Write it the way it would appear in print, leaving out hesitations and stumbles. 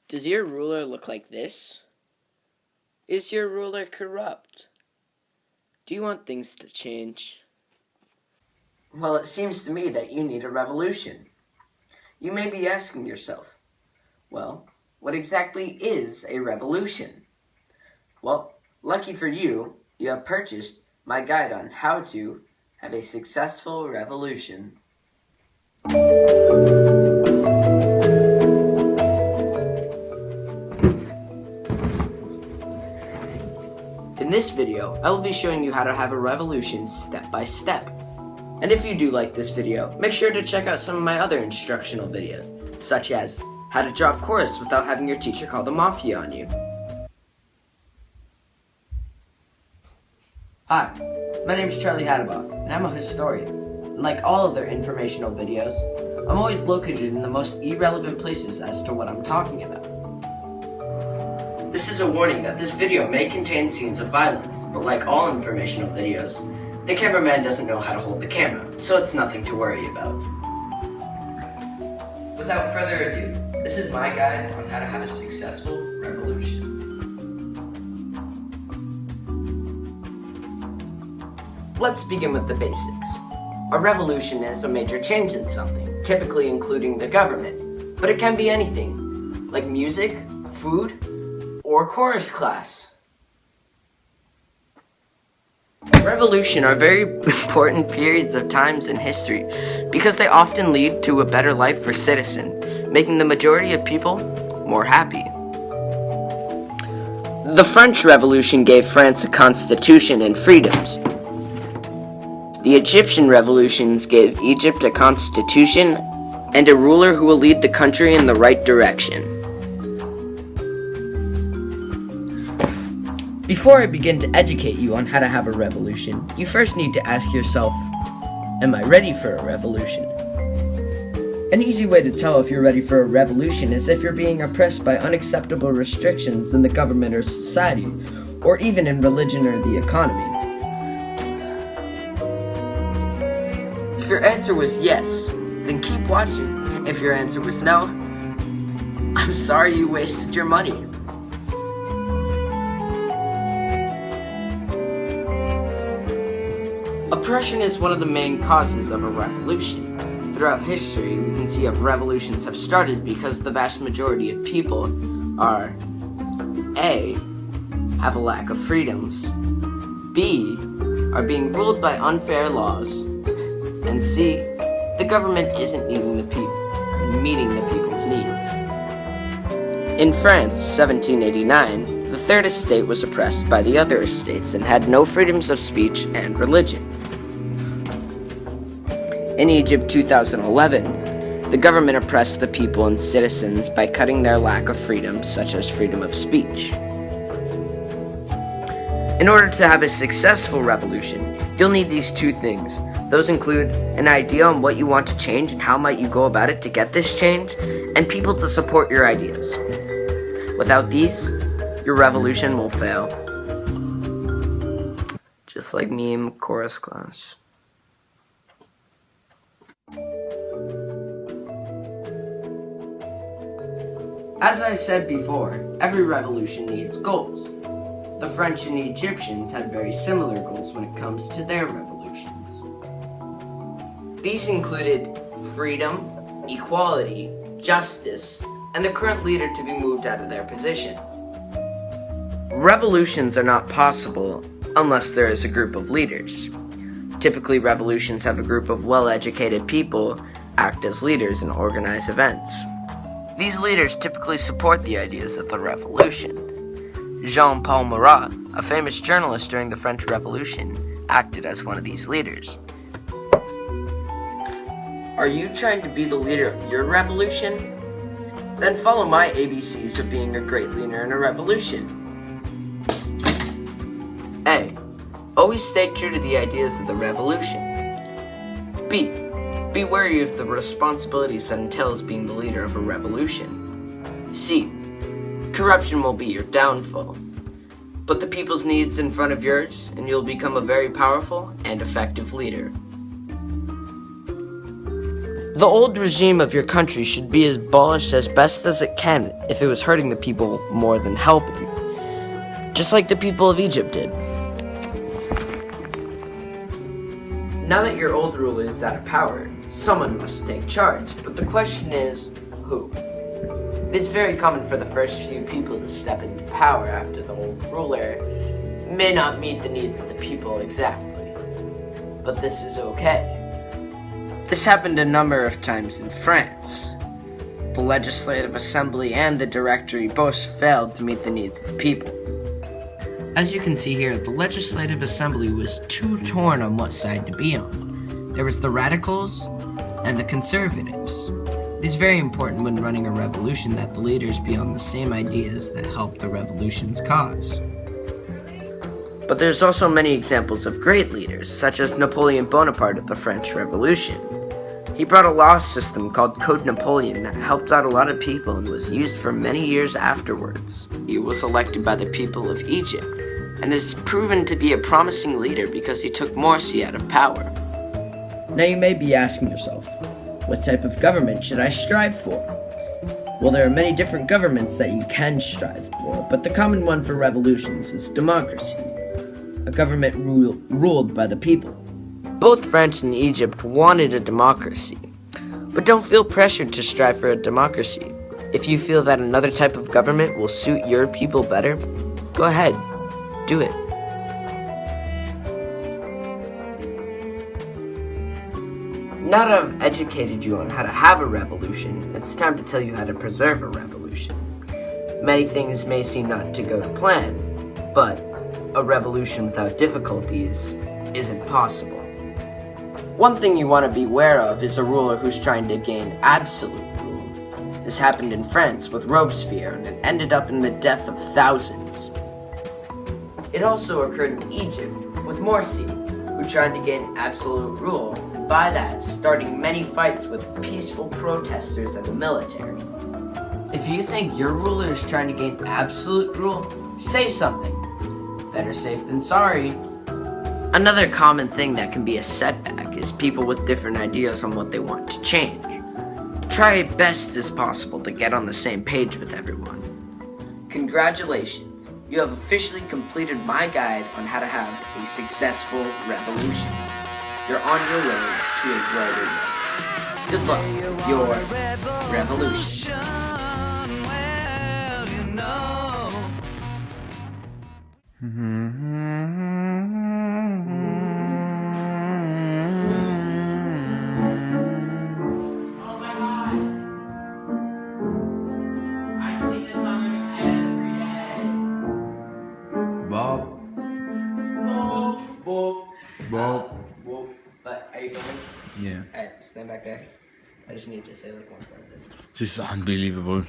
Does your ruler look like this? Is your ruler corrupt? Do you want things to change? Well, it seems to me that you need a revolution. You may be asking yourself, well, what exactly is a revolution? Well, lucky for you, you have purchased my guide on how to have a successful revolution. In this video, I will be showing you how to have a revolution step by step. And if you do like this video, make sure to check out some of my other instructional videos, such as how to drop chorus without having your teacher call the mafia on you. Hi, my name is Charlie Hadabach, and I'm a historian. And like all other informational videos, I'm always located in the most irrelevant places as to what I'm talking about. This is a warning that this video may contain scenes of violence, but like all informational videos, the cameraman doesn't know how to hold the camera, so it's nothing to worry about. Without further ado, this is my guide on how to have a successful revolution. Let's begin with the basics. A revolution is a major change in something, typically including the government, but it can be anything, like music, food, or chorus class. Revolutions are very important periods of times in history because they often lead to a better life for citizens, making the majority of people more happy. The French Revolution gave France a constitution and freedoms. The Egyptian revolutions gave Egypt a constitution and a ruler who will lead the country in the right direction. Before I begin to educate you on how to have a revolution, you first need to ask yourself, am I ready for a revolution? An easy way to tell if you're ready for a revolution is if you're being oppressed by unacceptable restrictions in the government or society, or even in religion or the economy. If your answer was yes, then keep watching. If your answer was no, I'm sorry you wasted your money. Oppression is one of the main causes of a revolution. Throughout history, we can see if revolutions have started because the vast majority of people are A. have a lack of freedoms, B. are being ruled by unfair laws, and C. the government isn't meeting the people's needs. In France, 1789, the third estate was oppressed by the other estates and had no freedoms of speech and religion. In Egypt, 2011, the government oppressed the people and citizens by cutting their lack of freedoms, such as freedom of speech. In order to have a successful revolution, you'll need these two things. Those include an idea on what you want to change and how might you go about it to get this change, and people to support your ideas. Without these, your revolution will fail. Just like me in chorus class. As I said before, every revolution needs goals. The French and Egyptians had very similar goals when it comes to their revolutions. These included freedom, equality, justice, and the current leader to be moved out of their position. Revolutions are not possible unless there is a group of leaders. Typically, revolutions have a group of well-educated people act as leaders and organize events. These leaders typically support the ideas of the revolution. Jean-Paul Marat, a famous journalist during the French Revolution, acted as one of these leaders. Are you trying to be the leader of your revolution? Then follow my ABCs of being a great leader in a revolution. A. Always stay true to the ideas of the revolution. B. Be wary of the responsibilities that entails being the leader of a revolution. C. Corruption will be your downfall. Put the people's needs in front of yours, and you'll become a very powerful and effective leader. The old regime of your country should be abolished as best as it can if it was hurting the people more than helping, just like the people of Egypt did. Now that your old ruler is out of power, someone must take charge, but the question is, who? It is very common for the first few people to step into power after the old ruler may not meet the needs of the people exactly, but this is okay. This happened a number of times in France. The Legislative Assembly and the Directory both failed to meet the needs of the people. As you can see here, the Legislative Assembly was too torn on what side to be on. There was the radicals and the conservatives. It is very important when running a revolution that the leaders be on the same ideas that help the revolution's cause. But there's also many examples of great leaders, such as Napoleon Bonaparte of the French Revolution. He brought a law system called Code Napoleon that helped out a lot of people and was used for many years afterwards. He was elected by the people of Egypt, and is proven to be a promising leader because he took Morsi out of power. Now you may be asking yourself, what type of government should I strive for? Well, there are many different governments that you can strive for, but the common one for revolutions is democracy, a government ruled by the people. Both France and Egypt wanted a democracy, but don't feel pressured to strive for a democracy. If you feel that another type of government will suit your people better, go ahead, do it. Now that I've educated you on how to have a revolution, it's time to tell you how to preserve a revolution. Many things may seem not to go to plan, but a revolution without difficulties isn't possible. One thing you want to be aware of is a ruler who's trying to gain absolute rule. This happened in France with Robespierre, and it ended up in the death of thousands. It also occurred in Egypt with Morsi, who tried to gain absolute rule, and by that, starting many fights with peaceful protesters and the military. If you think your ruler is trying to gain absolute rule, say something. Better safe than sorry. Another common thing that can be a setback is people with different ideas on what they want to change. Try best as possible to get on the same page with everyone. Congratulations, you have officially completed my guide on how to have a successful revolution. You're on your way to a brighter day. Good luck, your revolution. But are you filming? Yeah. Alright, stand back there. I just need to say like one sentence. This is unbelievable.